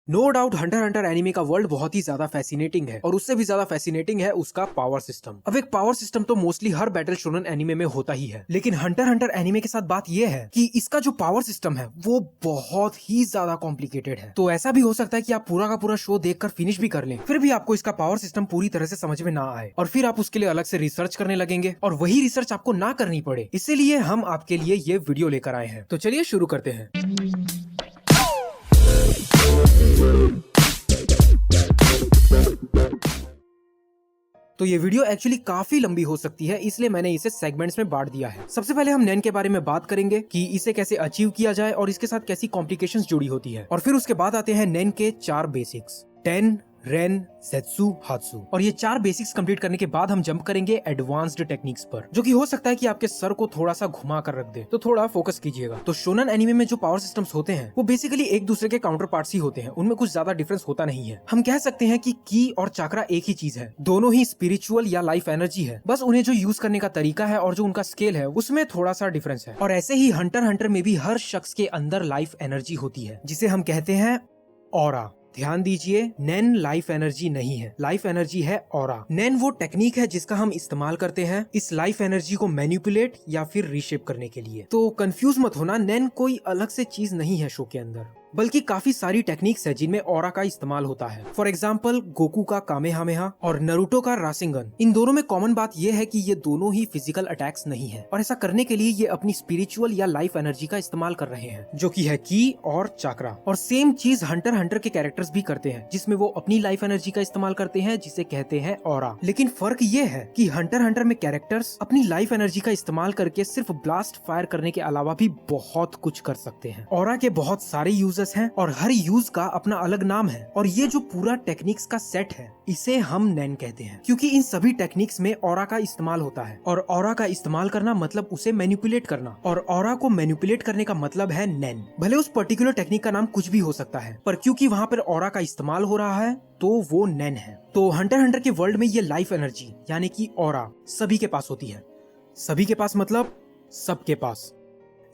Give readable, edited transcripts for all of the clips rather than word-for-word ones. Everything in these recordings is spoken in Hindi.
No doubt hunter hunter anime का वर्ल्ड बहुत ही ज्यादा फैसिनेटिंग है और उससे भी ज्यादा फैसिनेटिंग है उसका पावर सिस्टम। अब एक पावर सिस्टम तो मोस्टली हर बैटल शोनन एनिमे में होता ही है, लेकिन हंटर हंटर एनिमे के साथ बात यह है कि इसका जो पावर सिस्टम है वो बहुत ही ज्यादा कॉम्प्लिकेटेड है। तो ऐसा भी हो सकता है कि आप पूरा का पूरा शो देखकर फिनिश भी कर लें, फिर भी आपको इसका पावर सिस्टम पूरी तरह से समझ में ना आए और फिर आप उसके लिए अलग से रिसर्च करने लगेंगे और वही रिसर्च आपको ना करनी पड़े। इसीलिए हम आपके लिए ये वीडियो लेकर आए हैं। तो चलिए शुरू करते हैं। तो ये वीडियो एक्चुअली काफी लंबी हो सकती है, इसलिए मैंने इसे सेगमेंट्स में बांट दिया है। सबसे पहले हम नैन के बारे में बात करेंगे कि इसे कैसे अचीव किया जाए और इसके साथ कैसी कॉम्प्लिकेशंस जुड़ी होती है, और फिर उसके बाद आते हैं नैन के 4 बेसिक्स: टेन, रेन, सेत्सु, हात्सु। और ये 4 बेसिक्स कंप्लीट करने के बाद हम जंप करेंगे एडवांस्ड टेक्निक्स पर, जो कि हो सकता है कि आपके सर को थोड़ा सा घुमा कर रख दे, तो थोड़ा फोकस कीजिएगा। तो शोनन एनिमे में जो पावर सिस्टम्स होते हैं वो बेसिकली एक दूसरे के काउंटर पार्ट्स ही होते हैं, उनमें कुछ ज्यादा डिफरेंस होता नहीं है। हम कह सकते हैं कि की और चाक्रा एक ही चीज है, दोनों ही स्पिरिचुअल या लाइफ एनर्जी है, बस उन्हें जो यूज करने का तरीका है और जो उनका स्केल है उसमें थोड़ा सा डिफरेंस है। और ऐसे ही हंटर हंटर में भी हर शख्स के अंदर लाइफ एनर्जी होती है, जिसे हम कहते हैं ऑरा। ध्यान दीजिए, नैन लाइफ एनर्जी नहीं है, लाइफ एनर्जी है ऑरा। नैन वो टेक्निक है जिसका हम इस्तेमाल करते हैं इस लाइफ एनर्जी को मैनिपुलेट या फिर रीशेप करने के लिए। तो कंफ्यूज मत होना, नैन कोई अलग से चीज नहीं है शो के अंदर, बल्कि काफी सारी टेक्निक्स है जिनमें ऑरा का इस्तेमाल होता है। फॉर एग्जाम्पल गोकू का कामेहामेहा और नरूटो का रासेंगन। इन दोनों में कॉमन बात यह है कि ये दोनों ही फिजिकल अटैक्स नहीं है, और ऐसा करने के लिए ये अपनी स्पिरिचुअल या लाइफ एनर्जी का इस्तेमाल कर रहे हैं, जो कि है की और चाक्रा। और सेम चीज हंटर हंटर के कैरेक्टर्स भी करते हैं, जिसमें वो अपनी लाइफ एनर्जी का इस्तेमाल करते हैं, जिसे कहते हैं ऑरा। लेकिन फर्क ये है कि हंटर हंटर में कैरेक्टर्स अपनी लाइफ एनर्जी का इस्तेमाल करके सिर्फ ब्लास्ट फायर करने के अलावा भी बहुत कुछ कर सकते हैं। ऑरा के बहुत सारे यूजेस हैं और हर यूज का अपना अलग नाम है, और ये जो पूरा टेक्निक्स का सेट है इसे हम नैन कहते हैं, क्योंकि इन सभी टेक्निक्स में ऑरा का इस्तेमाल होता है। और ऑरा का इस्तेमाल करना मतलब उसे मैनिपुलेट करना, और ऑरा को मैनिपुलेट करने का मतलब है नैन। भले उस पर्टिकुलर टेक्निक का नाम कुछ भी हो सकता है, पर क्योंकि वहाँ पर ऑरा का इस्तेमाल हो रहा है तो वो नैन है। तो हंटर हंटर के वर्ल्ड में ये लाइफ एनर्जी यानी कि ऑरा सभी के पास होती है। सभी के पास मतलब सबके पास,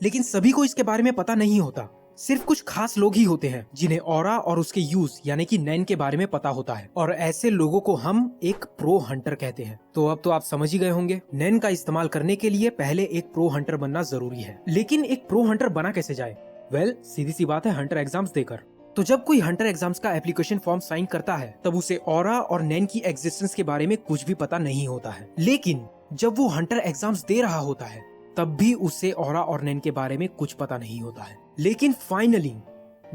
लेकिन सभी को इसके बारे में पता नहीं होता। सिर्फ कुछ खास लोग ही होते हैं जिन्हें ऑरा और उसके यूज यानी कि नैन के बारे में पता होता है, और ऐसे लोगों को हम एक प्रो हंटर कहते हैं। तो अब तो आप समझ ही गए होंगे, नैन का इस्तेमाल करने के लिए पहले एक प्रो हंटर बनना जरूरी है। लेकिन एक प्रो हंटर बना कैसे जाए? वेल, सीधी सी बात है, हंटर एग्जाम्स देकर। तो जब कोई हंटर एग्जाम्स का एप्लीकेशन फॉर्म साइन करता है तब उसे ऑरा और नैन की एग्जिस्टेंस के बारे में कुछ भी पता नहीं होता है। लेकिन जब वो हंटर एग्जाम्स दे रहा होता है तब भी उससे ऑरा और नैन के बारे में कुछ पता नहीं होता है। लेकिन फाइनली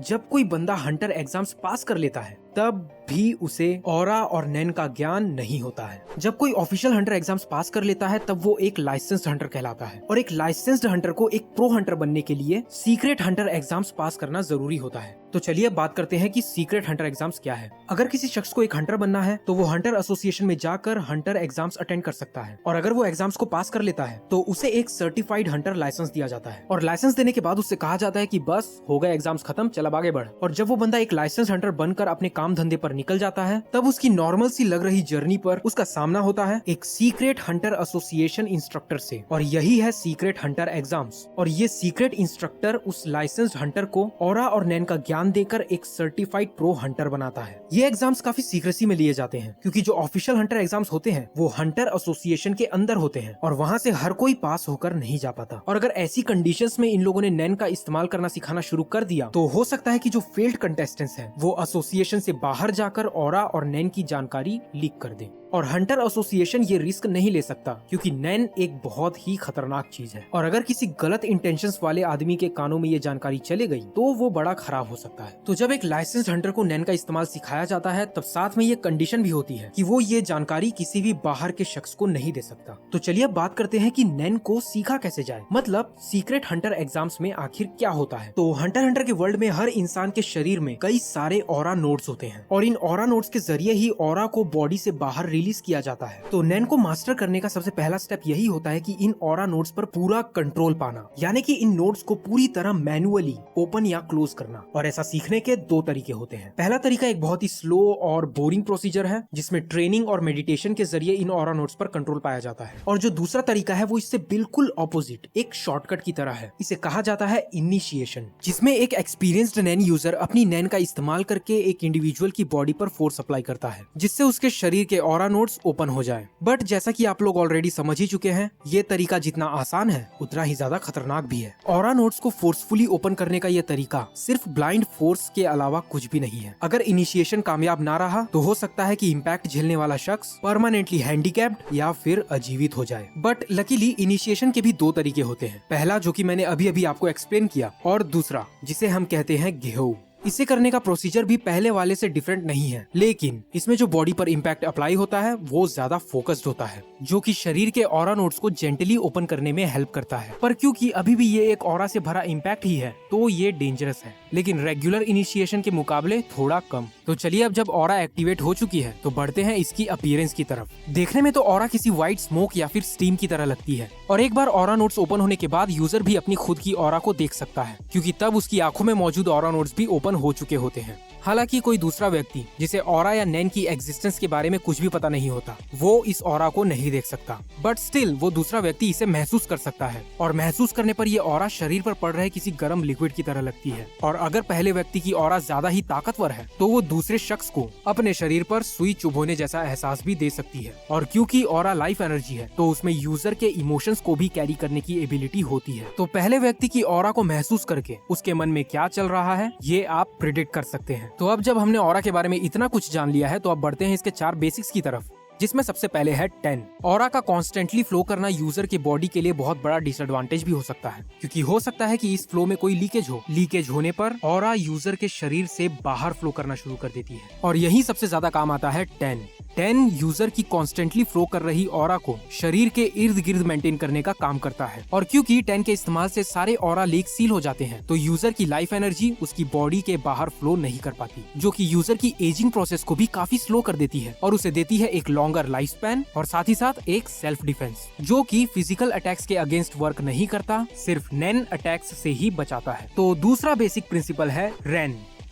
जब कोई बंदा हंटर एग्जाम्स पास कर लेता है तब भी उसे ऑरा और नैन का ज्ञान नहीं होता है। जब कोई ऑफिशियल हंटर एग्जाम्स पास कर लेता है तब वो एक लाइसेंस्ड हंटर कहलाता है, और एक लाइसेंस्ड हंटर को एक प्रो हंटर बनने के लिए सीक्रेट हंटर एग्जाम्स पास करना जरूरी होता है। तो चलिए बात करते हैं कि सीक्रेट हंटर एग्जाम्स क्या है। अगर किसी शख्स को एक हंटर बनना है तो वो हंटर एसोसिएशन में जाकर हंटर एग्जाम्स अटेंड कर सकता है, और अगर वो एग्जाम्स को पास कर लेता है तो उसे एक सर्टिफाइड हंटर लाइसेंस दिया जाता है, और लाइसेंस देने के बाद उससे कहा जाता है कि बस हो गए एग्जाम्स खत्म, चल अब आगे बढ़। और जब वो बंदा एक लाइसेंस हंटर बनकर अपने काम धंधे पर निकल जाता है तब उसकी नॉर्मल सी लग रही जर्नी पर उसका सामना होता है एक सीक्रेट हंटर एसोसिएशन इंस्ट्रक्टर से, और यही है सीक्रेट हंटर एग्जाम्स। और ये सीक्रेट इंस्ट्रक्टर उस लाइसेंस्ड हंटर को ऑरा और नैन का ज्ञान देकर एक सर्टिफाइड प्रो हंटर बनाता है। ये एग्जाम्स काफी सीक्रेसी में लिए जाते हैं, क्योंकि जो ऑफिशियल हंटर एग्जाम्स होते हैं वो हंटर एसोसिएशन के अंदर होते हैं, और वहाँ से हर कोई पास होकर नहीं जा पाता। और अगर ऐसी कंडीशंस में इन लोगों ने नैन का इस्तेमाल करना सिखाना शुरू कर दिया तो हो सकता है कि जो फेल्ड कंटेस्टेंट्स हैं वो एसोसिएशन से बाहर जाकर ऑरा और नैन की जानकारी लीक कर दे। और हंटर एसोसिएशन ये रिस्क नहीं ले सकता, क्योंकि नैन एक बहुत ही खतरनाक चीज है, और अगर किसी गलत इंटेंशंस वाले आदमी के कानों में ये जानकारी चले गई तो वो बड़ा खराब हो सकता है। तो जब एक लाइसेंस्ड हंटर को नैन का इस्तेमाल सिखाया जाता है तब साथ में ये कंडीशन भी होती है कि वो ये जानकारी किसी भी बाहर के शख्स को नहीं दे सकता। तो चलिए अब बात करते हैं कि नैन को सीखा कैसे जाए, मतलब सीक्रेट हंटर एग्जाम्स में आखिर क्या होता है। तो हंटर हंटर के वर्ल्ड में हर इंसान के शरीर में कई सारे ऑरा नोड्स होते हैं, और इन इन ऑरा नोड्स के जरिए ही ऑरा को बॉडी से बाहर रिलीज किया जाता है। तो नैन को मास्टर करने का सबसे पहला स्टेप यही होता है कि इन ऑरा नोड्स पर पूरा कंट्रोल पाना, यानी कि इन नोड्स को पूरी तरह मैनुअली ओपन या क्लोज करना। और ऐसा सीखने के दो तरीके होते हैं। पहला तरीका एक बहुत ही स्लो और बोरिंग प्रोसीजर है जिसमें ट्रेनिंग और मेडिटेशन के जरिए इन ऑरा नोड्स पर कंट्रोल पाया जाता है। और जो दूसरा तरीका है वो इससे बिल्कुल ऑपोजिट, एक शॉर्टकट की तरह है। इसे कहा जाता है इनिशिएशन, जिसमें एक एक्सपीरियंस्ड नैन यूजर अपनी नैन का इस्तेमाल करके एक इंडिविजुअल की बॉडी पर फोर्स अप्लाई करता है जिससे उसके शरीर के ऑरा नोड्स ओपन हो जाए। बट जैसा कि आप लोग ऑलरेडी समझ ही चुके हैं, ये तरीका जितना आसान है उतना ही ज्यादा खतरनाक भी है। ऑरा नोड्स को फोर्सफुली ओपन करने का ये तरीका सिर्फ ब्लाइंड फोर्स के अलावा कुछ भी नहीं है। अगर इनिशिएशन कामयाब ना रहा तो हो सकता है कि इम्पैक्ट झेलने वाला शख्स परमानेंटली हैंडीकैप्ड या फिर अजीवित हो जाए। बट लकीली इनिशिएशन के भी दो तरीके होते हैं। पहला जो कि मैंने अभी अभी आपको एक्सप्लेन किया, और दूसरा जिसे हम कहते हैं गेहू। इसे करने का प्रोसीजर भी पहले वाले से डिफरेंट नहीं है, लेकिन इसमें जो बॉडी पर इम्पैक्ट अप्लाई होता है वो ज्यादा फोकस्ड होता है, जो कि शरीर के ऑरा नोड्स को जेंटली ओपन करने में हेल्प करता है। पर क्योंकि अभी भी ये एक ऑरा से भरा इम्पैक्ट ही है तो ये डेंजरस है, लेकिन रेगुलर इनिशिएशन के मुकाबले थोड़ा कम। तो चलिए अब जब ऑरा एक्टिवेट हो चुकी है तो बढ़ते हैं इसकी अपीयरेंस की तरफ। देखने में तो ऑरा किसी व्हाइट स्मोक या फिर स्टीम की तरह लगती है, और एक बार ऑरा नोड्स ओपन होने के बाद यूजर भी अपनी खुद की ऑरा को देख सकता है, क्योंकि तब उसकी आंखों में मौजूद ऑरा नोड्स भी ओपन हो चुके होते हैं। हालांकि कोई दूसरा व्यक्ति जिसे ऑरा या नैन की एग्जिस्टेंस के बारे में कुछ भी पता नहीं होता, वो इस ऑरा को नहीं देख सकता, बट स्टिल वो दूसरा व्यक्ति इसे महसूस कर सकता है, और महसूस करने पर ये ऑरा शरीर पर पड़ रहे किसी गर्म लिक्विड की तरह लगती है। और अगर पहले व्यक्ति की ऑरा ज्यादा ही ताकतवर है तो वो दूसरे शख्स को अपने शरीर पर सुई चुभोने जैसा एहसास भी दे सकती है। और क्योंकि ऑरा लाइफ एनर्जी है तो उसमें यूजर के इमोशंस को भी कैरी करने की एबिलिटी होती है। तो पहले व्यक्ति की ऑरा को महसूस करके उसके मन में क्या चल रहा है ये आप प्रिडिक्ट कर सकते हैं। तो अब जब हमने ऑरा के बारे में इतना कुछ जान लिया है तो अब बढ़ते हैं इसके 4 बेसिक्स की तरफ, जिसमें सबसे पहले है 10। ऑरा का कॉन्स्टेंटली फ्लो करना यूजर के बॉडी के लिए बहुत बड़ा डिसएडवांटेज भी हो सकता है, क्योंकि हो सकता है कि इस फ्लो में कोई लीकेज होने पर ऑरा यूजर के शरीर से बाहर फ्लो करना शुरू कर देती है, और यही सबसे ज्यादा काम आता है 10 यूजर की कॉन्स्टेंटली फ्लो कर रही ऑरा को शरीर के इर्द गिर्द मेंटेन करने का काम करता है। और क्योंकि 10 के इस्तेमाल से सारे ऑरा लीक सील हो जाते हैं तो यूजर की लाइफ एनर्जी उसकी बॉडी के बाहर फ्लो नहीं कर पाती, जो कि यूजर की एजिंग प्रोसेस को भी काफी स्लो कर देती है और उसे देती है एक लॉन्गर लाइफ स्पैन और साथ ही साथ एक सेल्फ डिफेंस, जो कि फिजिकल अटैक्स के अगेंस्ट वर्क नहीं करता, सिर्फ नैन अटैक्स से ही बचाता है। तो दूसरा बेसिक प्रिंसिपल है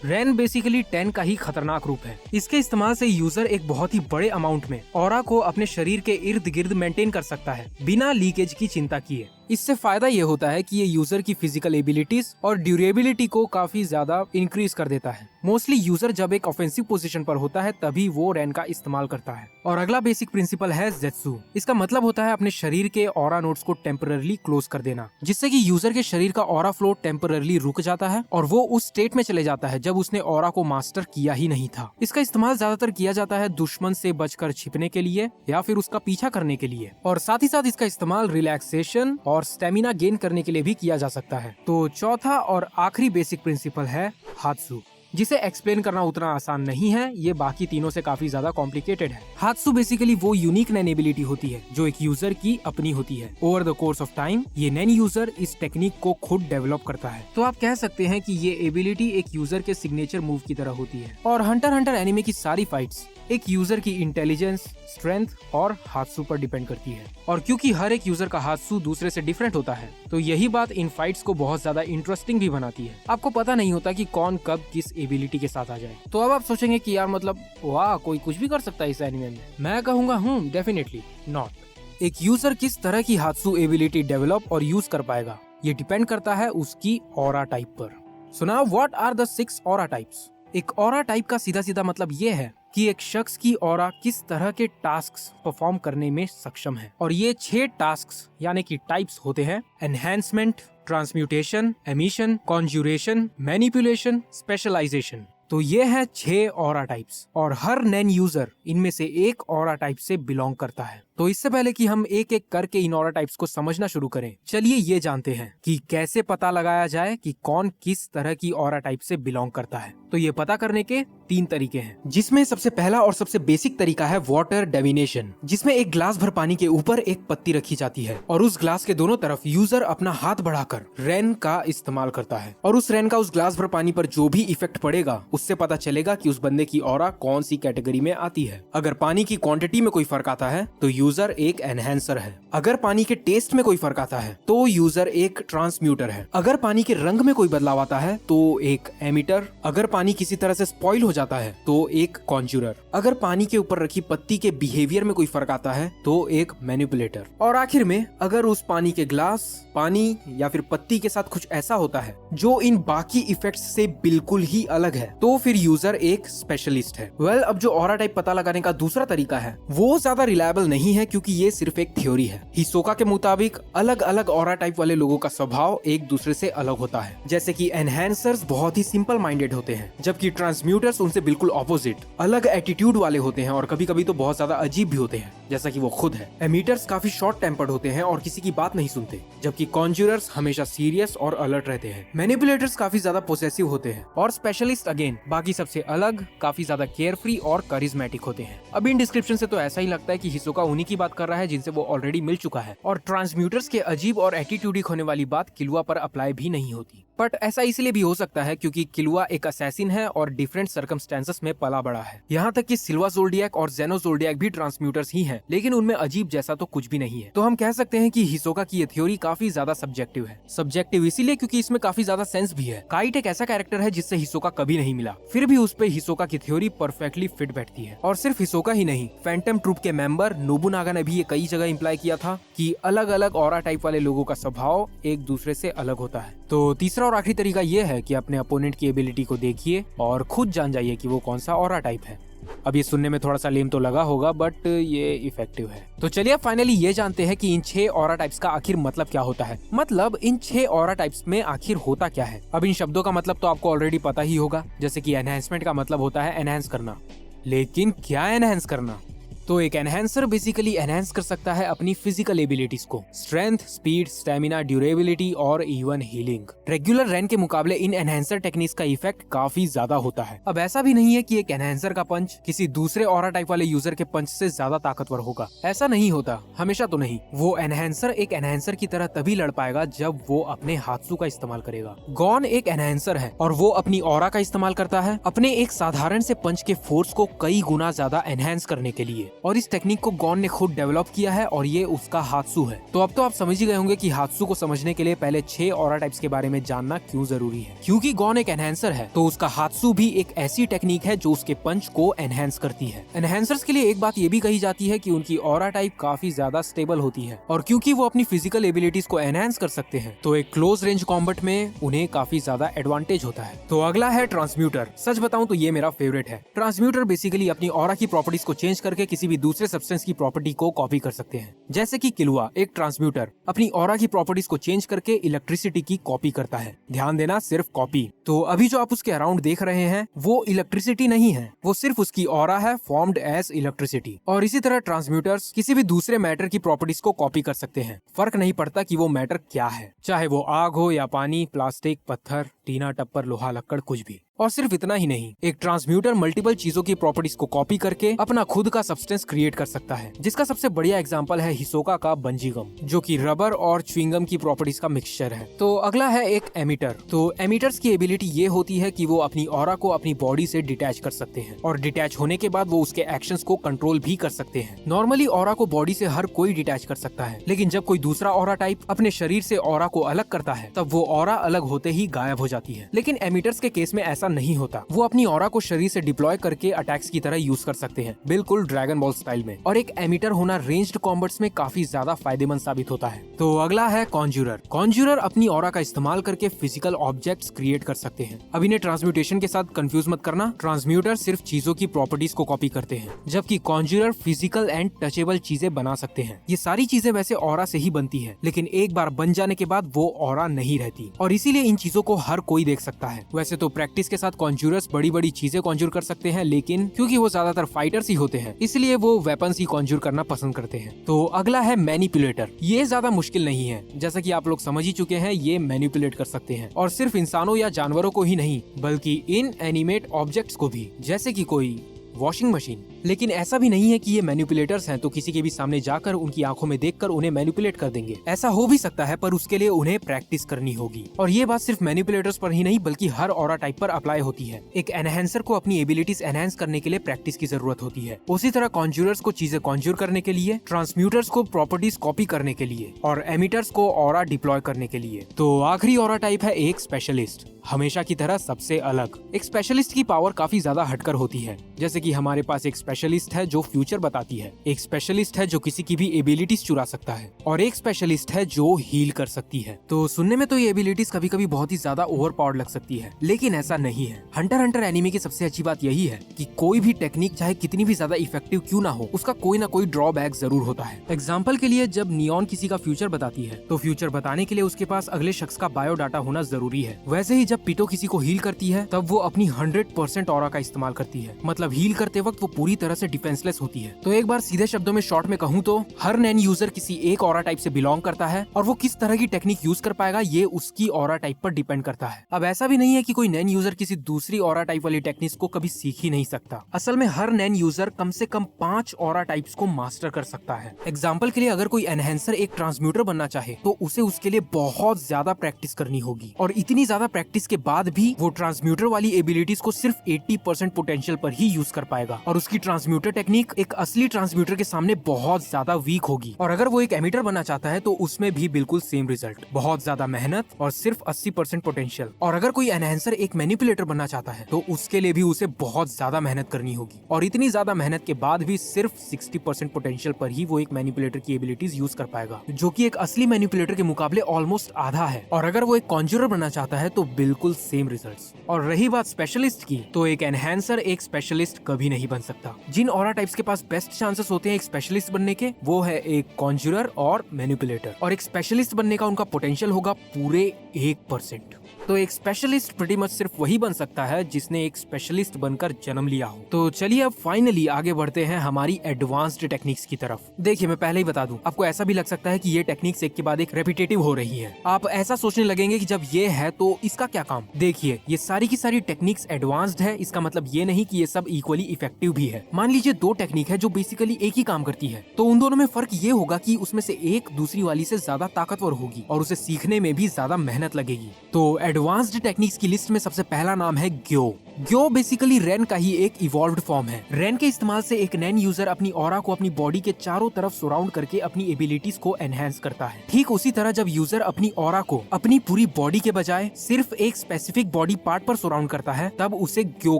रैन बेसिकली 10 का ही खतरनाक रूप है। इसके इस्तेमाल से यूजर एक बहुत ही बड़े अमाउंट में ऑरा को अपने शरीर के इर्द गिर्द मेंटेन कर सकता है बिना लीकेज की चिंता किए। इससे फायदा ये होता है कि ये यूजर की फिजिकल एबिलिटीज और ड्यूरेबिलिटी को काफी ज्यादा इंक्रीज कर देता है। मोस्टली यूजर जब एक ऑफेंसिव पोजीशन पर होता है तभी वो रैन का इस्तेमाल करता है। और अगला बेसिक प्रिंसिपल है ज़ेत्सु। इसका मतलब होता है अपने शरीर के ऑरा नोड्स को टेम्पररी क्लोज कर देना, जिससे कि यूजर के शरीर का ऑरा फ्लो टेम्पररी रुक जाता है और वो उस स्टेट में चले जाता है जब उसने ऑरा को मास्टर किया ही नहीं था। इसका इस्तेमाल ज्यादातर किया जाता है दुश्मन से बचकर छिपने के लिए या फिर उसका पीछा करने के लिए, और साथ ही साथ इसका इस्तेमाल रिलैक्सेशन और स्टेमिना गेन करने के लिए भी किया जा सकता है। तो चौथा और आखिरी बेसिक प्रिंसिपल है हात्सु, जिसे एक्सप्लेन करना उतना आसान नहीं है, ये बाकी तीनों से काफी ज्यादा कॉम्प्लिकेटेड है। हात्सु बेसिकली वो यूनिक नैन एबिलिटी होती है जो एक यूजर की अपनी होती है। Over the course of time ये नैन यूजर इस टेक्निक को खुद डेवलप करता है। तो आप कह सकते हैं कि ये एबिलिटी एक यूजर के सिग्नेचर मूव की तरह होती है। और हंटर एनिमे की सारी फाइट्स एक यूजर की इंटेलिजेंस, स्ट्रेंथ और हात्सु पर डिपेंड करती है। और क्योंकि हर एक यूजर का हात्सु दूसरे से डिफरेंट होता है तो यही बात इन फाइट्स को बहुत ज्यादा इंटरेस्टिंग भी बनाती है। आपको पता नहीं होता कि कौन कब किस एबिलिटी के साथ आ जाए। तो अब आप सोचेंगे कि यार मतलब वाह, कोई कुछ भी कर सकता है इस एनिमे में। मैं कहूंगा डेफिनेटली नॉट। एक यूजर किस तरह की हात्सु एबिलिटी डेवलप और यूज कर पाएगा ये डिपेंड करता है उसकी ऑरा टाइप पर। So now what are the 6 aura types? एक ऑरा टाइप का सीधा सीधा मतलब ये है कि एक शख्स की ऑरा किस तरह के टास्क्स परफॉर्म करने में सक्षम है। और ये 6 टास्क्स यानी कि टाइप्स होते हैं: enhancement, transmutation, emission, conjuration, manipulation, specialization. तो ये है 6 ऑरा टाइप्स और हर नैन यूजर इनमें से एक ऑरा टाइप से बिलोंग करता है। तो इससे पहले कि हम एक एक करके इन ऑरा टाइप्स को समझना शुरू करें, चलिए ये जानते हैं कि कैसे पता लगाया जाए कि कौन किस तरह की ऑरा टाइप से बिलोंग करता है। तो ये पता करने के 3 तरीके हैं, जिसमें सबसे पहला और सबसे बेसिक तरीका है वाटर डिविनेशन, जिसमें एक ग्लास भर पानी के ऊपर एक पत्ती रखी जाती है और उस ग्लास के दोनों तरफ यूजर अपना हाथ बढ़ाकर रेन का इस्तेमाल करता है और उस रेन का उस ग्लास भर पानी पर जो भी इफेक्ट पड़ेगा उससे पता चलेगा कि उस बंदे की ऑरा कौन सी कैटेगरी में आती है। अगर पानी की क्वांटिटी में कोई फर्क आता है तो यूजर एक एनहेंसर है। अगर पानी के टेस्ट में कोई फर्क आता है तो यूजर एक ट्रांसम्यूटर है। अगर पानी के रंग में कोई बदलाव आता है तो एक एमिटर। अगर पानी किसी तरह से स्पॉइल हो जाता है तो एक कॉन्ज्यूरर। अगर पानी के ऊपर रखी पत्ती के बिहेवियर में कोई फर्क आता है तो एक मैनिपुलेटर। और आखिर में अगर उस पानी के ग्लास, पानी या फिर पत्ती के साथ कुछ ऐसा होता है जो इन बाकी इफेक्ट्स से बिल्कुल ही अलग है तो फिर यूजर एक स्पेशलिस्ट है। अब जो ऑरा टाइप पता लगाने का दूसरा तरीका है वो ज्यादा रिलायबल नहीं है, क्योंकि ये सिर्फ एक थ्योरी है। हिसोका के मुताबिक अलग अलग ऑरा टाइप वाले लोगों का स्वभाव एक दूसरे से अलग होता है। जैसे कि एनहेंसर्स बहुत ही सिंपल माइंडेड होते हैं, जबकि ट्रांसम्यूटर्स उनसे बिल्कुल ऑपोजिट अलग एटीट्यूड वाले होते हैं और कभी कभी तो बहुत ज्यादा अजीब भी होते हैं, जैसा कि वो खुद है। एमीटर्स काफी शॉर्ट टेम्पर्ड होते हैं और किसी की बात नहीं सुनते, जबकि कॉन्ज्यूरर्स हमेशा सीरियस और अलर्ट रहते हैं। मैनिपुलेटर्स काफी ज्यादा पोसेसिव होते हैं और स्पेशलिस्ट अगेन बाकी सबसे अलग, काफी ज्यादा केयरफ्री और करिज्मेटिक होते हैं। अब इन डिस्क्रिप्शन से तो ऐसा ही लगता है कि हिसोका उन्हीं की बात कर रहा है जिनसे वो ऑलरेडी मिल चुका है, और ट्रांसम्यूटर्स के अजीब और एटीट्यूडिक होने वाली बात किलुआ पर अप्लाई भी नहीं होती। बट ऐसा इसलिए भी हो सकता है क्योंकि किलुआ एक असैसिन है और डिफरेंट सर्कमस्टेंसेस में पला बड़ा है। यहाँ तक कि सिल्वा ज़ोल्डियक और जेनो ज़ोल्डियक भी ट्रांसम्यूटर्स ही हैं, लेकिन उनमें अजीब जैसा तो कुछ भी नहीं है। तो हम कह सकते हैं कि हिसोका की ये थ्योरी काफी ज्यादा सब्जेक्टिव है। सब्जेक्टिव इसीलिए क्योंकि इसमें काफी ज्यादा सेंस भी है। काइट एक ऐसा कैरेक्टर है जिससे हिसोका कभी नहीं मिला, फिर भी उस पे हिसोका की थ्योरी परफेक्टली फिट बैठती है। और सिर्फ हिसोका ही नहीं, फैंटम ट्रूप के मेंबर नोबुनागा ने भी ये कई जगह इंप्लाई किया था कि अलग अलग ऑरा टाइप वाले लोगों का स्वभाव एक दूसरे से अलग होता है। तो तीसरा और आखिरी तरीका ये है कि अपने अपोनेंट की एबिलिटी को देखिए और खुद जान जाइए कि वो कौन सा ऑरा टाइप है। अब ये सुनने में थोड़ा सा लेम तो लगा होगा, बट ये इफेक्टिव है। तो चलिए फाइनली ये जानते हैं कि इन 6 ऑरा टाइप्स का आखिर मतलब क्या होता है। मतलब इन 6 ऑरा टाइप्स में आखिर होता क्या है। अब इन शब्दों का मतलब तो आपको ऑलरेडी पता ही होगा, जैसे कि एनहेंसमेंट का मतलब होता है एनहेंस करना। लेकिन क्या एनहेंस करना? तो एक एनहेंसर बेसिकली एनहेंस कर सकता है अपनी फिजिकल एबिलिटीज को, स्ट्रेंथ, स्पीड, स्टेमिना, ड्यूरेबिलिटी और इवन हीलिंग। रेगुलर रैन के मुकाबले इन एनहेंसर टेक्निक्स का इफेक्ट काफी ज्यादा होता है। अब ऐसा भी नहीं है कि एक एनहेंसर का पंच किसी दूसरे ऑरा टाइप वाले यूजर के पंच से ज्यादा ताकतवर होगा, ऐसा नहीं होता, हमेशा तो नहीं। वो एनहेंसर एक एनहेंसर की तरह तभी लड़ पाएगा जब वो अपने हाथसू का इस्तेमाल करेगा। गॉन एक एनहेंसर है और वो अपनी ऑरा का इस्तेमाल करता है अपने एक साधारण से पंच के फोर्स को कई गुना ज्यादा एनहेंस करने के लिए, और इस टेक्निक को गॉन ने खुद डेवलप किया है और ये उसका हाथसू है। तो अब तो आप समझ ही गए होंगे कि हाथसू को समझने के लिए पहले 6 ऑरा टाइप्स के बारे में जानना क्यों जरूरी है। क्योंकि गॉन एक एनहेंसर है तो उसका हाथसू भी एक ऐसी टेक्निक है जो उसके पंच को एनहेंस करती है। एनहेंसर्स के लिए एक बात ये भी कही जाती है कि उनकी ऑरा टाइप काफी ज्यादा स्टेबल होती है, और क्योंकि वो अपनी फिजिकल एबिलिटीज को एनहेंस कर सकते हैं तो एक क्लोज रेंज कॉम्बैट में उन्हें काफी ज्यादा एडवांटेज होता है। तो अगला है ट्रांसम्यूटर। सच बताऊं तो ये मेरा फेवरेट है। ट्रांसम्यूटर बेसिकली अपनी ऑरा की प्रॉपर्टीज को चेंज करके किसी भी दूसरे सब्सटेंस की प्रॉपर्टी को कॉपी कर सकते हैं। जैसे कि किलुआ एक ट्रांसम्यूटर अपनी ऑरा की प्रॉपर्टीज को चेंज करके इलेक्ट्रिसिटी की कॉपी करता है। ध्यान देना, सिर्फ कॉपी। तो अभी जो आप उसके अराउंड देख रहे हैं वो इलेक्ट्रिसिटी नहीं है, वो सिर्फ उसकी ऑरा है फॉर्म्ड एज इलेक्ट्रिसिटी। और इसी तरह ट्रांसम्यूटर्स किसी भी दूसरे मैटर की प्रॉपर्टीज को कॉपी कर सकते हैं, फर्क नहीं पड़ता कि वो मैटर क्या है, चाहे वो आग हो या पानी, प्लास्टिक, पत्थर, टीना, टप्पर, लोहा, लक्कड़, कुछ भी। और सिर्फ इतना ही नहीं, एक ट्रांसम्यूटर मल्टीपल चीजों की प्रॉपर्टीज को कॉपी करके अपना खुद का सब्सटेंस क्रिएट कर सकता है, जिसका सबसे बढ़िया एग्जांपल है हिसोका का बंजी गम, जो कि रबर और च्युइंगम की प्रॉपर्टीज का मिक्सचर है। तो अगला है एक एमिटर। तो एमिटर्स की एबिलिटी ये होती है कि वो अपनी ऑरा को अपनी बॉडी से डिटैच कर सकते हैं, और डिटैच होने के बाद वो उसके एक्शंस को कंट्रोल भी कर सकते हैं। नॉर्मली ऑरा को बॉडी से हर कोई डिटैच कर सकता है, लेकिन जब कोई दूसरा ऑरा टाइप अपने शरीर से ऑरा को अलग करता है तब वो ऑरा अलग होते ही गायब हो जाती है। लेकिन एमिटर्स के केस में ऐसा नहीं होता, वो अपनी ऑरा को शरीर से डिप्लॉय करके अटैक्स की तरह यूज कर सकते हैं, बिल्कुल ड्रैगन बॉल स्टाइल में। और एक एमिटर होना रेंज्ड कॉम्बैट्स में काफी ज्यादा फायदेमंद साबित होता है। तो अगला है कॉन्ज्यूरर। कॉन्ज्यूरर अपनी ऑरा का इस्तेमाल करके फिजिकल ऑब्जेक्ट्स क्रिएट कर सकते हैं। अब इन्हें ट्रांसम्यूटेशन के साथ कंफ्यूज मत करना, ट्रांसम्यूटर सिर्फ चीजों की प्रॉपर्टीज को कॉपी करते हैं, जबकि कॉन्ज्यूरर फिजिकल एंड टचेबल चीजें बना सकते हैं। ये सारी चीजें वैसे ऑरा से ही बनती है, लेकिन एक बार बन जाने के बाद वो ऑरा नहीं रहती, और इसीलिए इन चीजों को हर कोई देख सकता है। वैसे तो प्रैक्टिस इसके साथ कॉन्जूरर्स बड़ी बड़ी चीजें कॉन्जूर कर सकते हैं, लेकिन क्योंकि वो ज्यादातर फाइटर्स ही होते हैं इसलिए वो वेपन्स ही कॉन्जूर करना पसंद करते हैं। तो अगला है मैनिपुलेटर। ये ज्यादा मुश्किल नहीं है, जैसा कि आप लोग समझ ही चुके हैं, ये मैनिपुलेट कर सकते हैं और सिर्फ इंसानों या जानवरों को ही नहीं बल्कि इन एनिमेट ऑब्जेक्ट्स को भी, जैसे कि कोई वॉशिंग मशीन। लेकिन ऐसा भी नहीं है कि ये मैनिपुलेटर्स हैं तो किसी के भी सामने जाकर उनकी आंखों में देखकर उन्हें मैनिपुलेट कर देंगे। ऐसा हो भी सकता है पर उसके लिए उन्हें प्रैक्टिस करनी होगी। और ये बात सिर्फ मैनिपुलेटर्स पर ही नहीं बल्कि हर ऑरा टाइप पर अप्लाई होती है। एक एनहेंसर को अपनी एबिलिटीज एनहेंस करने के लिए प्रैक्टिस की जरूरत होती है। उसी तरह कॉन्जूरर्स को चीजें कॉन्जूर करने के लिए, ट्रांसम्यूटर्स को प्रॉपर्टीज कॉपी करने के लिए और एमिटर्स को ऑरा डिप्लॉय करने के लिए। तो आखिरी ऑरा टाइप है एक स्पेशलिस्ट। हमेशा की तरह सबसे अलग। एक स्पेशलिस्ट की पावर काफी ज्यादा हटकर होती है। जैसे कि हमारे पास एक स्पेशलिस्ट है जो फ्यूचर बताती है, एक स्पेशलिस्ट है जो किसी की भी एबिलिटीज चुरा सकता है और एक स्पेशलिस्ट है जो हील कर सकती है। तो सुनने में तो ये एबिलिटीज कभी कभी बहुत ही ज्यादा ओवरपावर्ड लग सकती है, लेकिन ऐसा नहीं है। हंटर हंटर एनिमे की सबसे अच्छी बात यही है कि कोई भी टेक्निक चाहे कितनी भी ज्यादा इफेक्टिव क्यों ना हो, उसका कोई ना कोई ड्रॉबैक जरूर होता है। एग्जाम्पल के लिए जब नियॉन किसी का फ्यूचर बताती है तो फ्यूचर बताने के लिए उसके पास अगले शख्स का बायोडाटा होना जरूरी है। वैसे ही जब पीटो किसी को हील करती है तब वो अपनी 100% ऑरा का इस्तेमाल करती है। मतलब हील करते वक्त वो पूरी तरह से डिफेंसलेस होती है। तो एक बार सीधे शब्दों में शॉर्ट में कहूँ तो हर नैन यूजर किसी एक ऑरा टाइप से बिलोंग करता है और वो किस तरह की टेक्निक यूज कर पाएगा ये उसकी ऑरा टाइप पर डिपेंड करता है। अब ऐसा भी नहीं है कि कोई नैन यूजर किसी दूसरी ऑरा टाइप वाली टेक्निक्स को कभी सीख ही नहीं सकता। असल में हर नैन यूजर कम से कम 5 ऑरा टाइप्स को मास्टर कर सकता है। एग्जाम्पल के लिए अगर कोई एनहेंसर एक ट्रांसम्यूटर बनना चाहे तो उसे उसके लिए बहुत ज्यादा प्रैक्टिस करनी होगी और इतनी ज्यादा प्रैक्टिस के बाद भी वो ट्रांसम्यूटर वाली एबिलिटीज को सिर्फ 80% पोटेंशियल पर ही यूज कर पाएगा और उसकी ट्रांसम्यूटर टेक्निक एक असली ट्रांसम्यूटर के सामने बहुत ज्यादा वीक होगी। और अगर वो एक एमिटर बनना चाहता है तो उसमें भी बिल्कुल सेम रिजल्ट, बहुत ज्यादा मेहनत और सिर्फ 80% पोटेंशियल। और अगर कोई एनहेंसर एक मैनिपुलेटर बनना चाहता है तो उसके लिए भी उसे बहुत ज्यादा मेहनत करनी होगी और इतनी ज्यादा मेहनत के बाद भी सिर्फ 60% पोटेंशियल पर ही वो एक मैनिपुलेटर की एबिलिटीज यूज कर पाएगा, जो कि एक असली मैनिपुलेटर के मुकाबले ऑलमोस्ट आधा है। और अगर वो एक कॉन्जूरर बनना चाहता है तो बिल्कुल सेम रिजल्ट्स। और रही बात स्पेशलिस्ट की, तो एक एनहेंसर एक स्पेशलिस्ट कभी नहीं बन सकता। जिन ऑरा टाइप्स के पास बेस्ट चांसेस होते हैं एक स्पेशलिस्ट बनने के, वो है एक कॉन्जूरर और मैनिपुलेटर। और एक स्पेशलिस्ट बनने का उनका पोटेंशियल होगा पूरे 1%। तो एक स्पेशलिस्ट प्रीटी मच सिर्फ वही बन सकता है जिसने एक स्पेशलिस्ट बनकर जन्म लिया हो। तो चलिए अब फाइनली आगे बढ़ते हैं हमारी एडवांस्ड टेक्निक्स की तरफ। देखिए मैं पहले ही बता दूं, आपको ऐसा भी लग सकता है कि ये टेक्निक्स एक के बाद एक रेपिटेटिव हो रही है। आप ऐसा सोचने लगेंगे कि जब ये है तो इसका क्या काम। देखिए ये सारी की सारी टेक्निक्स एडवांस्ड है, इसका मतलब ये नहीं कि ये सब इक्वली इफेक्टिव भी है। मान लीजिए 2 टेक्निक है जो बेसिकली एक ही काम करती है, तो उन दोनों में फर्क ये होगा कि उसमें से एक दूसरी वाली से ज्यादा ताकतवर होगी और उसे सीखने में भी ज्यादा मेहनत लगेगी। तो एडवांस्ड टेक्निक्स की लिस्ट में सबसे पहला नाम है ग्यो। ग्यो बेसिकली रेन का ही एक इवॉल्व्ड फॉर्म है। रेन के इस्तेमाल से एक नैन यूजर अपनी ऑरा को अपनी बॉडी के चारों तरफ सराउंड करके अपनी एबिलिटीज को एनहेंस करता है। ठीक उसी तरह जब यूजर अपनी ऑरा को अपनी पूरी बॉडी के बजाय सिर्फ एक स्पेसिफिक बॉडी पार्ट पर सराउंड करता है तब उसे ग्यो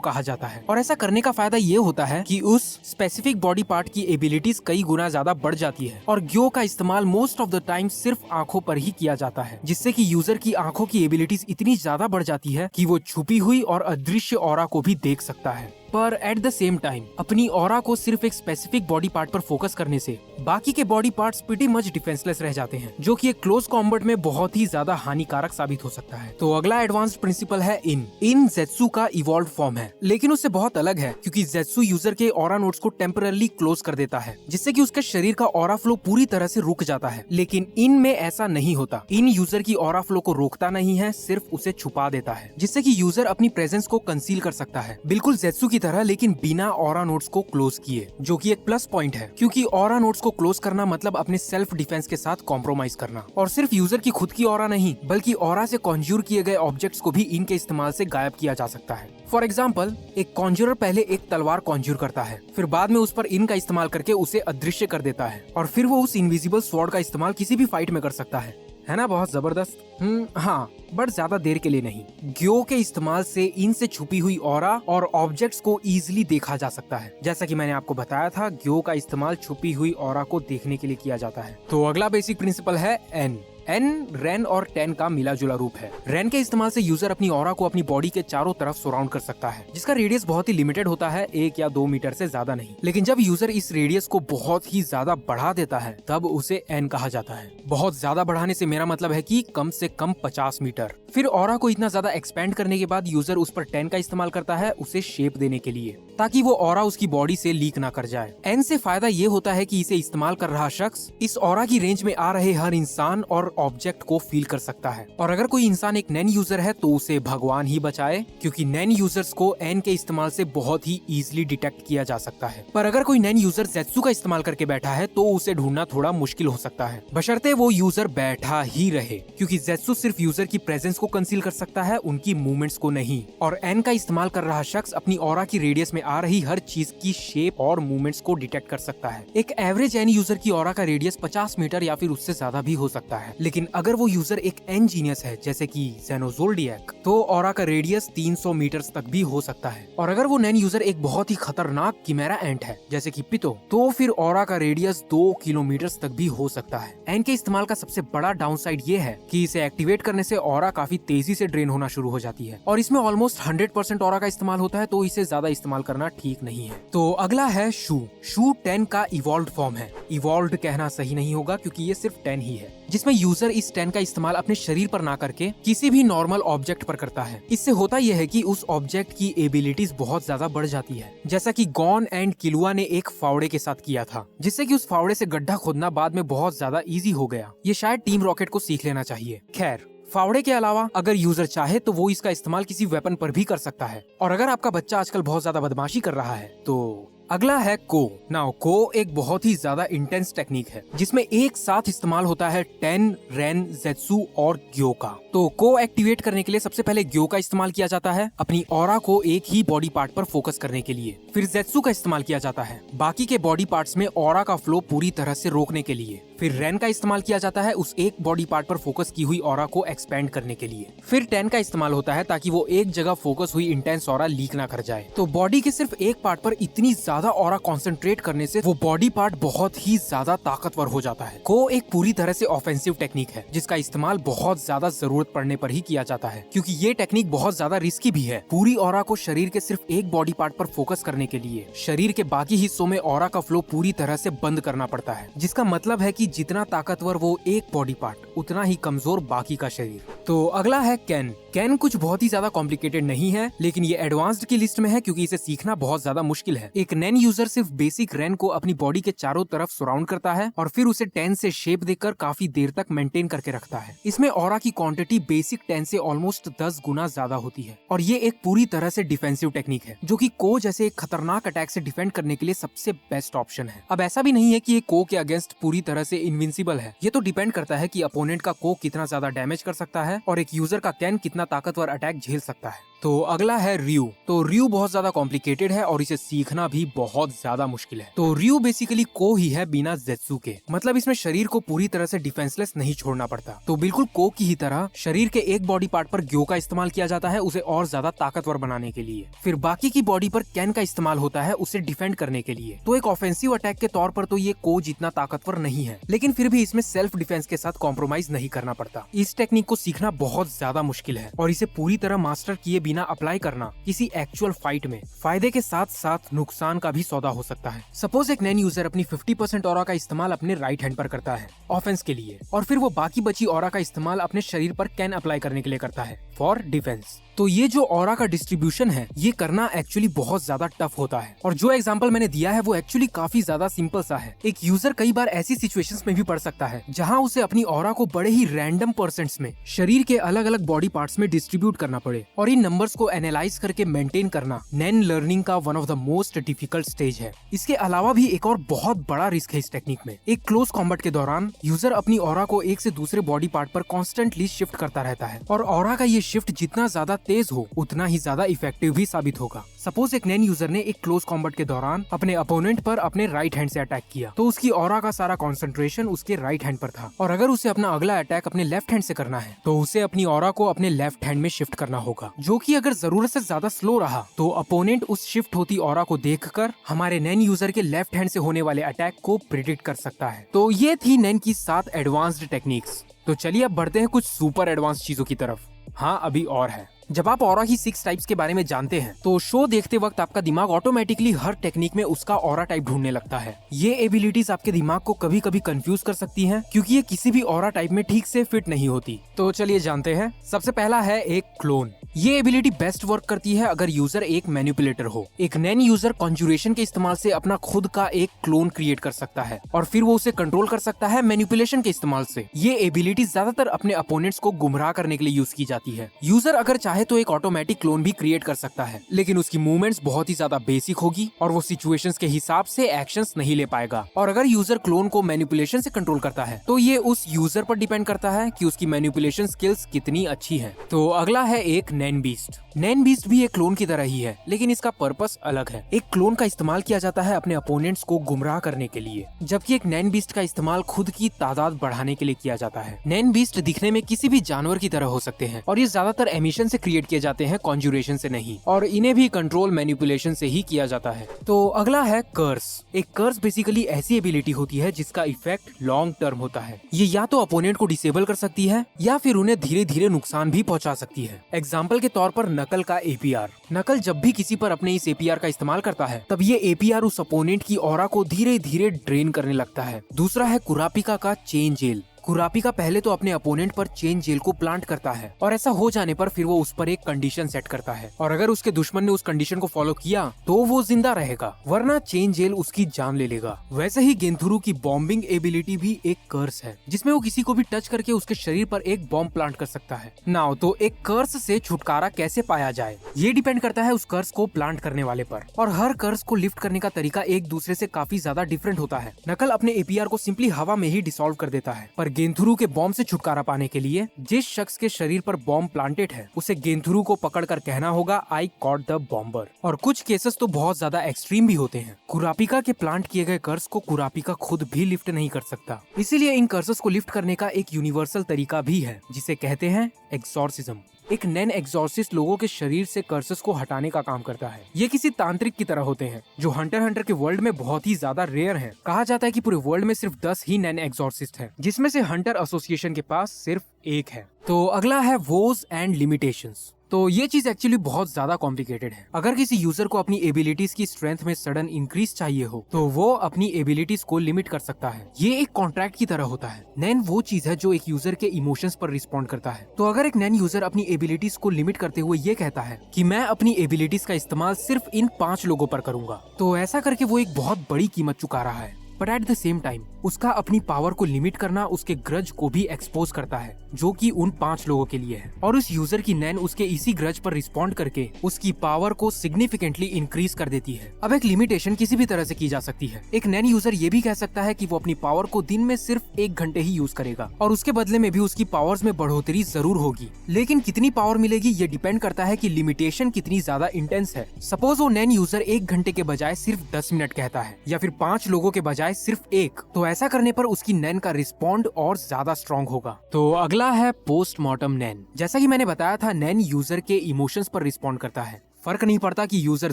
कहा जाता है। और ऐसा करने का फायदा ये होता है कि उस स्पेसिफिक बॉडी पार्ट की एबिलिटीज कई गुना ज्यादा बढ़ जाती है। और ग्यो का इस्तेमाल मोस्ट ऑफ द टाइम सिर्फ आंखों पर ही किया जाता है, जिससे कि यूजर की आंखों की एबिलिटीज इतनी ज्यादा बढ़ जाती है कि वो छुपी हुई और अदृश्य ऑरा को भी देख सकता है। पर एट द सेम टाइम अपनी ऑरा को सिर्फ एक स्पेसिफिक बॉडी पार्ट पर फोकस करने से बाकी के body parts pretty much defenceless रह जाते हैं, जो कि एक क्लोज कॉम्बैट में बहुत ही ज्यादा हानिकारक साबित हो सकता है। तो अगला एडवांस्ड प्रिंसिपल है इन जेत्सु का इवॉल्व्ड फॉर्म है, लेकिन उससे बहुत अलग है क्योंकि जेत्सु यूजर के ऑरा नोड्स को टेम्पररी क्लोज कर देता है, जिससे कि उसके शरीर का ऑरा फ्लो पूरी तरह से रुक जाता है। लेकिन इन में ऐसा नहीं होता। इन यूजर की ऑरा फ्लो को रोकता नहीं है, सिर्फ उसे छुपा देता है, जिससे कि यूजर अपनी प्रेजेंस को कंसील कर सकता है, बिल्कुल जेत्सु की तरह, लेकिन बिना ऑरा नोड्स को क्लोज किए, जो कि एक प्लस पॉइंट है क्योंकि ऑरा नोड्स को क्लोज करना मतलब अपने सेल्फ डिफेंस के साथ कॉम्प्रोमाइज करना। और सिर्फ यूजर की खुद की ऑरा नहीं बल्कि ऑरा से कॉन्ज्यूर किए गए ऑब्जेक्ट्स को भी इनके इस्तेमाल से गायब किया जा सकता है। फॉर एग्जाम्पल, एक कॉन्ज्यूरर पहले एक तलवार कॉन्ज्यूर करता है, फिर बाद में उस पर इन का इस्तेमाल करके उसे अदृश्य कर देता है और फिर वो उस इनविजिबल स्वॉर्ड का इस्तेमाल किसी भी फाइट में कर सकता है ना? बहुत जबरदस्त। हाँ, बट ज्यादा देर के लिए नहीं। ग्यो के इस्तेमाल से इनसे छुपी हुई ऑरा और ऑब्जेक्ट्स को इजीली देखा जा सकता है। जैसा कि मैंने आपको बताया था, ग्यो का इस्तेमाल छुपी हुई ऑरा को देखने के लिए किया जाता है। तो अगला बेसिक प्रिंसिपल है एन। एन रेन और टेन का मिला जुला रूप है। रेन के इस्तेमाल से यूजर अपनी ऑरा को अपनी बॉडी के चारों तरफ सराउंड कर सकता है, जिसका रेडियस बहुत ही लिमिटेड होता है, 1 या 2 मीटर से ज्यादा नहीं। लेकिन जब यूजर इस रेडियस को बहुत ही ज्यादा बढ़ा देता है तब उसे एन कहा जाता है। बहुत ज्यादा बढ़ाने से मेरा मतलब है कि कम से कम 50 मीटर। फिर ऑरा को इतना ज्यादा एक्सपेंड करने के बाद यूजर उस पर 10 का इस्तेमाल करता है उसे शेप देने के लिए, ताकि वो ऑरा उसकी बॉडी से लीक ना कर जाए। एन से फायदा ये होता है कि इसे इस्तेमाल कर रहा शख्स इस ऑरा की रेंज में आ रहे हर इंसान और ऑब्जेक्ट को फील कर सकता है। और अगर कोई इंसान एक नैन यूजर है तो उसे भगवान ही बचाए, क्योंकि नैन यूजर्स को एन के इस्तेमाल से बहुत ही इजीली डिटेक्ट किया जा सकता है। पर अगर कोई नैन यूजर ज़ेत्सु का इस्तेमाल करके बैठा है तो उसे ढूंढना थोड़ा मुश्किल हो सकता है, बशर्ते वो यूजर बैठा ही रहे, क्योंकि ज़ेत्सु सिर्फ यूजर की प्रेजेंस को कंसील कर सकता है, उनकी मूवमेंट्स को नहीं। और एन का इस्तेमाल कर रहा शख्स अपनी ऑरा की रेडियस में आ रही हर चीज की शेप और मूवमेंट्स को डिटेक्ट कर सकता है। एक एवरेज एन यूजर की ऑरा का रेडियस 50 मीटर या फिर उससे ज्यादा भी हो सकता है, लेकिन अगर वो यूजर एक एन जीनियस है जैसे कि ज़ेनोज़ोल्डिएक, तो ऑरा का रेडियस 300 मीटर तक भी हो सकता है। और अगर वो नैन यूजर एक बहुत ही खतरनाक किमेरा एंट है जैसे कि पितो, तो फिर ऑरा का रेडियस 2 किलोमीटर तक भी हो सकता है। एन के इस्तेमाल का सबसे बड़ा डाउनसाइड ये है कि इसे एक्टिवेट करने से ऑरा काफी तेजी से ड्रेन होना शुरू हो जाती है, और इसमें ऑलमोस्ट 100% ऑरा का इस्तेमाल होता है, तो इसे ज्यादा इस्तेमाल करना ठीक नहीं है। तो अगला है शू। शू 10 का इवॉल्व्ड फॉर्म है। इवॉल्व्ड कहना सही नहीं होगा क्योंकि ये सिर्फ 10 ही है, जिसमें यूजर इस 10 का इस्तेमाल अपने शरीर पर ना करके किसी भी नॉर्मल ऑब्जेक्ट पर करता है। इससे होता यह है कि उस ऑब्जेक्ट की एबिलिटीज बहुत ज्यादा बढ़ जाती है, जैसा कि गॉन एंड किलुआ ने एक फावड़े के साथ किया था, जिससे कि उस फावड़े से गड्ढा खोदना बाद में बहुत ज्यादा इजी हो गया। ये शायद टीम रॉकेट को सीख लेना चाहिए। खैर, फावड़े के अलावा अगर यूजर चाहे तो वो इसका इस्तेमाल किसी वेपन पर भी कर सकता है। और अगर आपका बच्चा आजकल बहुत ज्यादा बदमाशी कर रहा है तो अगला है को। नाउ को एक बहुत ही ज्यादा इंटेंस टेक्निक है जिसमें एक साथ इस्तेमाल होता है टेन, रेन, ज़ेत्सु और ग्यो का। तो को एक्टिवेट करने के लिए सबसे पहले ग्यो का इस्तेमाल किया जाता है अपनी ऑरा को एक ही बॉडी पार्ट पर फोकस करने के लिए। फिर ज़ेत्सु का इस्तेमाल किया जाता है बाकी के बॉडी पार्ट्स में ऑरा का फ्लो पूरी तरह से रोकने के लिए। फिर रेन का इस्तेमाल किया जाता है उस एक बॉडी पार्ट पर फोकस की हुई ऑरा को एक्सपेंड करने के लिए। फिर 10 का इस्तेमाल होता है ताकि वो एक जगह फोकस हुई इंटेंस ऑरा लीक ना कर जाए। तो बॉडी के सिर्फ एक पार्ट पर इतनी ज्यादा ऑरा कंसंट्रेट करने से वो बॉडी पार्ट बहुत ही ज्यादा ताकतवर हो जाता है। को एक पूरी तरह से ऑफेंसिव टेक्निक है जिसका इस्तेमाल बहुत ज्यादा जरूरत पड़ने पर ही किया जाता है, क्योंकि ये टेक्निक बहुत ज्यादा रिस्की भी है। पूरी ऑरा को शरीर के सिर्फ एक बॉडी पार्ट पर फोकस करने के लिए शरीर के बाकी हिस्सों में ऑरा का फ्लो पूरी तरह से बंद करना पड़ता है, जिसका मतलब है कि जितना ताकतवर वो एक बॉडी पार्ट उतना ही कमजोर बाकी का शरीर। तो अगला है कैन। कैन कुछ बहुत ही ज्यादा कॉम्प्लिकेटेड नहीं है, लेकिन ये एडवांस्ड की लिस्ट में है क्योंकि इसे सीखना बहुत ज्यादा मुश्किल है। एक नैन यूजर सिर्फ बेसिक रेन को अपनी बॉडी के चारों तरफ सराउंड करता है और फिर उसे 10 से शेप देकर काफी देर तक मेंटेन करके रखता है। इसमें ऑरा की क्वांटिटी बेसिक 10 से ऑलमोस्ट 10 गुना ज्यादा होती है, और ये एक पूरी तरह से डिफेंसिव टेक्निक है जो कि को जैसे एक खतरनाक अटैक से डिफेंड करने के लिए सबसे बेस्ट ऑप्शन है। अब ऐसा भी नहीं है कि ये को के अगेंस्ट पूरी तरह से इनविंसिबल है, ये तो डिपेंड करता है कि अपोनेंट का को कितना ज्यादा डैमेज कर सकता है और एक यूजर का कैन कितना ताकतवर अटैक झेल सकता है। तो अगला है रियू। तो रियू बहुत ज्यादा कॉम्प्लिकेटेड है और इसे सीखना भी बहुत ज्यादा मुश्किल है। तो रियू बेसिकली को ही है बिना ज़ेत्सु के, मतलब इसमें शरीर को पूरी तरह से डिफेंसलेस नहीं छोड़ना पड़ता। तो बिल्कुल को की ही तरह शरीर के एक बॉडी पार्ट पर ग्यो का इस्तेमाल किया जाता है उसे और ज्यादा ताकतवर बनाने के लिए। फिर बाकी की बॉडी पर कैन का इस्तेमाल होता है उसे डिफेंड करने के लिए। तो एक ऑफेंसिव अटैक के तौर पर तो ये को जितना ताकतवर नहीं है, लेकिन फिर भी इसमें सेल्फ डिफेंस के साथ कॉम्प्रोमाइज नहीं करना पड़ता। इस टेक्निक को सीखना बहुत ज्यादा मुश्किल है और इसे पूरी तरह मास्टर किए बिना अप्लाई करना किसी एक्चुअल फाइट में फायदे के साथ साथ नुकसान का भी सौदा हो सकता है। सपोज एक नैन यूजर अपनी 50% ऑरा का इस्तेमाल अपने राइट हैंड पर करता है ऑफेंस के लिए, और फिर वो बाकी बची ऑरा का इस्तेमाल अपने शरीर पर कैन अप्लाई करने के लिए करता है फॉर डिफेंस। तो ये जो ऑरा का डिस्ट्रीब्यूशन है ये करना एक्चुअली बहुत ज्यादा टफ होता है, और जो एग्जांपल मैंने दिया है वो एक्चुअली काफी ज्यादा सिंपल सा है। एक यूजर कई बार ऐसी सिचुएशंस में भी पड़ सकता है जहां उसे अपनी ऑरा को बड़े ही रैंडम परसेंट्स में शरीर के अलग अलग बॉडी पार्ट्स में डिस्ट्रीब्यूट करना पड़े, और इन नंबर्स को एनालाइज करके मेंटेन करना नैन लर्निंग का one of the most difficult stage है। इसके अलावा भी एक और बहुत बड़ा रिस्क है इस टेक्निक में। एक क्लोज कॉम्बैट के दौरान यूजर अपनी ऑरा को एक से दूसरे बॉडी पार्ट पर कॉन्स्टेंटली शिफ्ट करता रहता है, और ऑरा का ये शिफ्ट जितना ज्यादा तेज हो उतना ही ज्यादा इफेक्टिव भी साबित होगा। सपोज एक नैन यूजर ने एक क्लोज कॉम्बैट के दौरान अपने अपोनेंट पर अपने राइट हैंड से अटैक किया, तो उसकी ऑरा का सारा कंसंट्रेशन उसके राइट हैंड पर था, और अगर उसे अपना अगला अटैक अपने लेफ्ट हैंड से करना है तो उसे अपनी ऑरा को अपने लेफ्ट हैंड में शिफ्ट करना होगा, जो कि कि अगर जरूरत से ज्यादा स्लो रहा तो अपोनेंट उस शिफ्ट होती ऑरा को देखकर हमारे नैन यूजर के लेफ्ट हैंड से होने वाले अटैक को प्रिडिक्ट कर सकता है। तो ये थी नैन की 7 एडवांस्ड टेक्निक्स। तो चलिए अब बढ़ते हैं कुछ सुपर एडवांस चीजों की तरफ। हाँ, अभी और है। जब आप ऑरा की 6 टाइप्स के बारे में जानते हैं तो शो देखते वक्त आपका दिमाग ऑटोमेटिकली हर टेक्निक में उसका ऑरा टाइप ढूंढने लगता है। ये एबिलिटीज आपके दिमाग को कभी कभी कंफ्यूज कर सकती हैं, क्योंकि ये किसी भी ऑरा टाइप में ठीक से फिट नहीं होती। तो चलिए जानते हैं। सबसे पहला है एक क्लोन। ये एबिलिटी बेस्ट वर्क करती है अगर यूजर एक मैनिपुलेटर हो। एक नैन यूजर कॉन्जुरेशन के इस्तेमाल से अपना खुद का एक क्लोन क्रिएट कर सकता है और फिर वो उसे कंट्रोल कर सकता है मैनिपुलेशन के इस्तेमाल से। ये एबिलिटी ज्यादातर अपने अपोनेंट्स को गुमराह करने के लिए यूज की जाती है। यूजर अगर चाहे तो एक ऑटोमेटिक क्लोन भी क्रिएट कर सकता है, लेकिन उसकी मूवमेंट्स बहुत ही ज्यादा बेसिक होगी और वो सिचुएशंस के हिसाब से एक्शंस नहीं ले पाएगा। और अगर यूजर क्लोन को मैनिपुलेशन से कंट्रोल करता है तो ये उस यूजर पर डिपेंड करता है कि उसकी मैनिपुलेशन स्किल्स कितनी अच्छी है। तो अगला है एक नैन बीस्ट। नैन बीस्ट भी एक क्लोन की तरह ही है, लेकिन इसका पर्पस अलग है। एक क्लोन का इस्तेमाल किया जाता है अपने अपोनेंट्स को गुमराह करने के लिए, जबकि एक नैन बीस्ट का इस्तेमाल खुद की तादाद बढ़ाने के लिए किया जाता है। नैन बीस्ट दिखने में किसी भी जानवर की तरह हो सकते हैं और ये ज्यादातर एमिशन से क्रिएट किए जाते हैं, कॉन्जुरेशन से नहीं, और इन्हें भी कंट्रोल मैनिपुलेशन से ही किया जाता है। तो अगला है कर्स। एक कर्स बेसिकली ऐसी एबिलिटी होती है जिसका इफेक्ट लॉन्ग टर्म होता है। ये या तो अपोनेंट को डिसेबल कर सकती है या फिर उन्हें धीरे धीरे नुकसान भी पहुंचा सकती है। एग्जाम्पल के तौर पर नकल का एपीआर। नकल जब भी किसी पर अपने इस एपीआर का इस्तेमाल करता है तब ये एपीआर उस अपोनेंट की ऑरा को धीरे धीरे ड्रेन करने लगता है। दूसरा है कुरापिका का चेन जेल। कुरापिका पहले तो अपने अपोनेंट पर चेन जेल को प्लांट करता है और ऐसा हो जाने पर फिर वो उस पर एक कंडीशन सेट करता है, और अगर उसके दुश्मन ने उस कंडीशन को फॉलो किया तो वो जिंदा रहेगा, वरना चेन जेल उसकी जान ले लेगा। वैसे ही गेंथुरु की बॉम्बिंग एबिलिटी भी एक कर्स है, जिसमें वो किसी को भी टच करके उसके शरीर पर एक बॉम्ब प्लांट कर सकता है। नाउ तो एक कर्स से छुटकारा कैसे पाया जाए, ये डिपेंड करता है उस कर्स को प्लांट करने वाले पर, और हर कर्स को लिफ्ट करने का तरीका एक दूसरे से काफी ज्यादा डिफरेंट होता है। नकल अपने एपीआर को सिंपली हवा में ही डिसॉल्व कर देता है, पर गेंथुरु के बॉम्ब से छुटकारा पाने के लिए जिस शख्स के शरीर पर बॉम्ब प्लांटेड है उसे गेंथुरु को पकड़कर कहना होगा आई कॉट द बॉम्बर। और कुछ केसेस तो बहुत ज्यादा एक्सट्रीम भी होते हैं। कुरापिका के प्लांट किए गए कर्स को कुरापिका खुद भी लिफ्ट नहीं कर सकता, इसीलिए इन कर्सेस को लिफ्ट करने का एक यूनिवर्सल तरीका भी है जिसे कहते हैं एक्सॉर्सिज्म। एक नैन एक्सॉर्सिस्ट लोगों के शरीर से कर्सेस को हटाने का काम करता है। ये किसी तांत्रिक की तरह होते हैं जो हंटर के वर्ल्ड में बहुत ही ज्यादा रेयर हैं। कहा जाता है कि पूरे वर्ल्ड में सिर्फ 10 ही नैन एक्सॉर्सिस्ट हैं, जिसमें से हंटर एसोसिएशन के पास सिर्फ एक है। तो अगला है वोज एंड लिमिटेशंस। तो ये चीज एक्चुअली बहुत ज्यादा कॉम्प्लिकेटेड है। अगर किसी यूजर को अपनी एबिलिटीज की स्ट्रेंथ में सडन इंक्रीज चाहिए हो तो वो अपनी एबिलिटीज को लिमिट कर सकता है। ये एक कॉन्ट्रैक्ट की तरह होता है। नैन वो चीज है जो एक यूजर के इमोशंस पर रिस्पॉन्ड करता है। तो अगर एक नैन यूजर अपनी एबिलिटीज को लिमिट करते हुए ये कहता है कि मैं अपनी एबिलिटीज का इस्तेमाल सिर्फ इन 5 लोगों पर करूंगा, तो ऐसा करके वो एक बहुत बड़ी कीमत चुका रहा है। But at the same time उसका अपनी पावर को लिमिट करना उसके ग्रज को भी एक्सपोज करता है, जो कि उन 5 लोगों के लिए है, और उस यूजर की नैन उसके इसी ग्रज पर रिस्पॉन्ड करके उसकी पावर को सिग्निफिकेंटली इंक्रीज कर देती है। अब एक लिमिटेशन किसी भी तरह से की जा सकती है। एक नैन यूजर ये भी कह सकता है कि वो अपनी पावर को दिन में सिर्फ 1 घंटे ही यूज करेगा और उसके बदले में भी उसकी पावर्स में बढ़ोतरी जरूर होगी, लेकिन कितनी पावर मिलेगी ये डिपेंड करता है कि लिमिटेशन कितनी ज्यादा इंटेंस है। सपोज वो नैन यूजर 1 घंटे के बजाय सिर्फ 10 मिनट कहता है या फिर 5 लोगों के बजाय सिर्फ 1, तो ऐसा करने पर उसकी नैन का रिस्पॉन्ड और ज्यादा स्ट्रॉन्ग होगा। तो अगला है पोस्टमार्टम नैन। जैसा कि मैंने बताया था, नैन यूजर के इमोशंस पर रिस्पॉन्ड करता है। फर्क नहीं पड़ता कि यूजर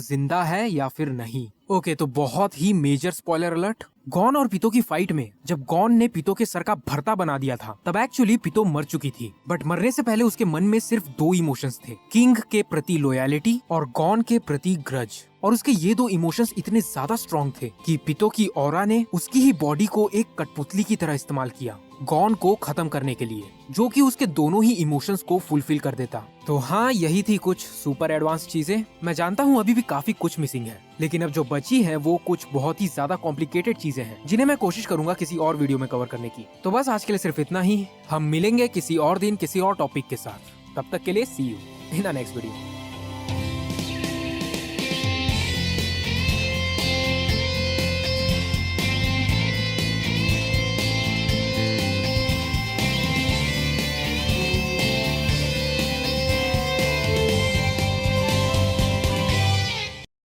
जिंदा है या फिर नहीं। ओके, तो बहुत ही मेजर स्पॉइलर अलर्ट। गॉन और पितो की फाइट में जब गॉन ने पितो के सर का भरता बना दिया था तब एक्चुअली पितो मर चुकी थी, बट मरने से पहले उसके मन में सिर्फ 2 इमोशंस थे, किंग के प्रति लॉयलिटी और गॉन के प्रति ग्रज। और उसके ये 2 इमोशंस इतने ज्यादा स्ट्रॉन्ग थे कि पितो की ऑरा ने उसकी ही बॉडी को एक कठपुतली की तरह इस्तेमाल किया गॉन को खत्म करने के लिए, जो कि उसके दोनों ही इमोशंस को फुलफिल कर देता। तो हाँ, यही थी कुछ सुपर एडवांस चीजें। मैं जानता हूँ अभी भी काफी कुछ मिसिंग है, लेकिन अब जो बची है वो कुछ बहुत ही ज्यादा कॉम्प्लिकेटेड चीजें हैं जिन्हें मैं कोशिश करूंगा किसी और वीडियो में कवर करने की। तो बस आज के लिए सिर्फ इतना ही। हम मिलेंगे किसी और दिन किसी और टॉपिक के साथ। तब तक के लिए see you in the next video.